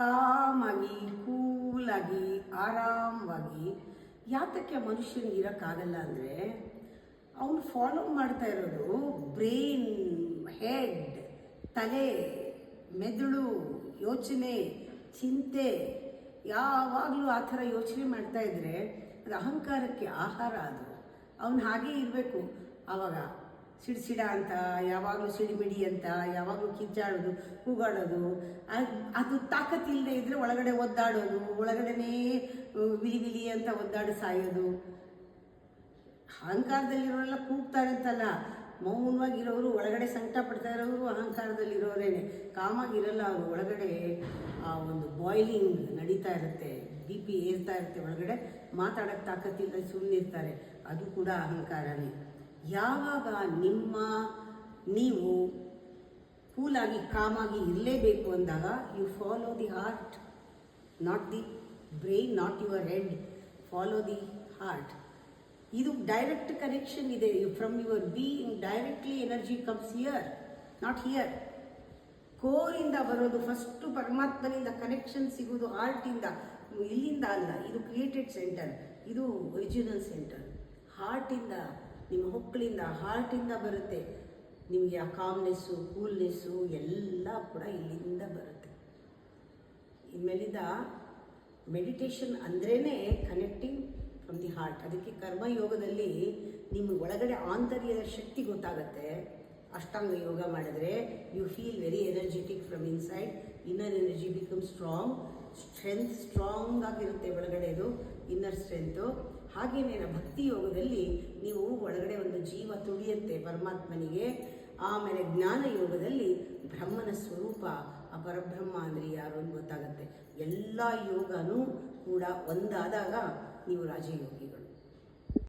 ಕಾಮಾಗಿ ಕೂಲಾಗಿ ಆರಾಮವಾಗಿ ಯಾತಕ್ಕೆ ಮನುಷ್ಯನಿಗೆ ಇರೋಕ್ಕಾಗಲ್ಲ ಅಂದರೆ ಅವನು ಫಾಲೋ ಮಾಡ್ತಾ ಇರೋದು ಬ್ರೈನ್, ಹೆಡ್, ತಲೆ, ಮೆದುಳು, ಯೋಚನೆ, ಚಿಂತೆ. ಯಾವಾಗಲೂ ಆ ಥರ ಯೋಚನೆ ಮಾಡ್ತಾ ಇದ್ದರೆ ಅದು ಅಹಂಕಾರಕ್ಕೆ ಆಹಾರ. ಅದು ಅವನು ಹಾಗೇ ಇರಬೇಕು. ಆವಾಗ ಸಿಡಿಸಿಡ ಅಂತ, ಯಾವಾಗಲೂ ಸಿಡಿಮಿಡಿ ಅಂತ, ಯಾವಾಗಲೂ ಕಿಚ್ಚಾಡೋದು, ಕೂಗಾಡೋದು, ಅದು ತಾಕತ್ತಿಲ್ಲದೆ ಇದ್ದರೆ ಒಳಗಡೆ ಒದ್ದಾಡೋದು, ಒಳಗಡೆನೇ ವಿಲಿ ವಿಲಿ ಅಂತ ಒದ್ದಾಡಿ ಸಾಯೋದು. ಅಹಂಕಾರದಲ್ಲಿರೋರೆಲ್ಲ ಕೂಗ್ತಾರೆ ಅಂತಲ್ಲ, ಮೌನವಾಗಿರೋರು, ಒಳಗಡೆ ಸಂಕಟ ಪಡ್ತಾ ಇರೋರು ಅಹಂಕಾರದಲ್ಲಿರೋರೇನೆ. ಕಾಮಾಗಿರಲ್ಲ ಅವರು, ಒಳಗಡೆ ಆ ಒಂದು ಬಾಯ್ಲಿಂಗ್ ನಡೀತಾ ಇರುತ್ತೆ, ಬಿ ಪಿ ಏರ್ತಾ ಇರುತ್ತೆ, ಒಳಗಡೆ ಮಾತಾಡೋಕ್ಕೆ ತಾಕತ್ತಿಲ್ಲ ಸುಮ್ಮನೆ ಇರ್ತಾರೆ. ಅದು ಕೂಡ ಅಹಂಕಾರನೇ. ಯಾವಾಗ ನೀವು ಕೂಲಾಗಿ ಕಾಮಾಗಿ ಇರಲೇಬೇಕು ಅಂದಾಗ you follow the heart, not the brain, not your head, follow the heart. ಇದು ಡೈರೆಕ್ಟ್ ಕನೆಕ್ಷನ್ ಇದೆ. From your being directly energy comes here, not here. ಕೋರಿಂದ ಬರೋದು ಫಸ್ಟು ಪರಮಾತ್ಮನಿಂದ ಕನೆಕ್ಷನ್ ಸಿಗೋದು ಹಾರ್ಟಿಂದ, ಇಲ್ಲಿಂದ ಅಲ್ಲ. ಇದು ಕ್ರಿಯೇಟೆಡ್ ಸೆಂಟರ್, ಇದು ಒರಿಜಿನಲ್ ಸೆಂಟರ್. ಹಾರ್ಟಿಂದ, ನಿಮ್ಮ ಹೊಕ್ಕಳಿಂದ, ಹಾರ್ಟಿಂದ ಬರುತ್ತೆ ನಿಮಗೆ ಆ ಕಾಮ್ನೆಸ್ಸು, ಕೂಲ್ನೆಸ್ಸು ಎಲ್ಲ ಕೂಡ ಇಲ್ಲಿಂದ ಬರುತ್ತೆ. ಇನ್ಮೇಲಿಂದ ಮೆಡಿಟೇಷನ್ ಅಂದ್ರೇ ಕನೆಕ್ಟಿಂಗ್ ಫ್ರಮ್ ದಿ ಹಾರ್ಟ್. ಅದಕ್ಕೆ ಕರ್ಮಯೋಗದಲ್ಲಿ ನಿಮ್ಮ ಒಳಗಡೆ ಆಂತರ್ಯದ ಶಕ್ತಿ ಗೊತ್ತಾಗುತ್ತೆ. ಅಷ್ಟಾಂಗ ಯೋಗ ಮಾಡಿದ್ರೆ you feel very energetic from inside. Inner energy become strong, strength strong ಆಗಿರುತ್ತೆ ಒಳಗಡೆದು, ಇನ್ನರ್ ಸ್ಟ್ರೆಂತು. ಹಾಗೆಯೇ ಭಕ್ತಿ ಯೋಗದಲ್ಲಿ ನೀವು ಒಳಗಡೆ ಒಂದು ಜೀವ ತುಳಿಯುತ್ತೆ ಪರಮಾತ್ಮನಿಗೆ. ಆಮೇಲೆ ಜ್ಞಾನ ಯೋಗದಲ್ಲಿ ಬ್ರಹ್ಮನ ಸ್ವರೂಪ, ಆ ಪರಬ್ರಹ್ಮ ಅಂದರೆ ಯಾರು ಅಂತ ಗೊತ್ತಾಗುತ್ತೆ. ಎಲ್ಲ ಯೋಗನೂ ಕೂಡ ಒಂದಾದಾಗ ನೀವು ರಾಜಯೋಗಿಗಳು.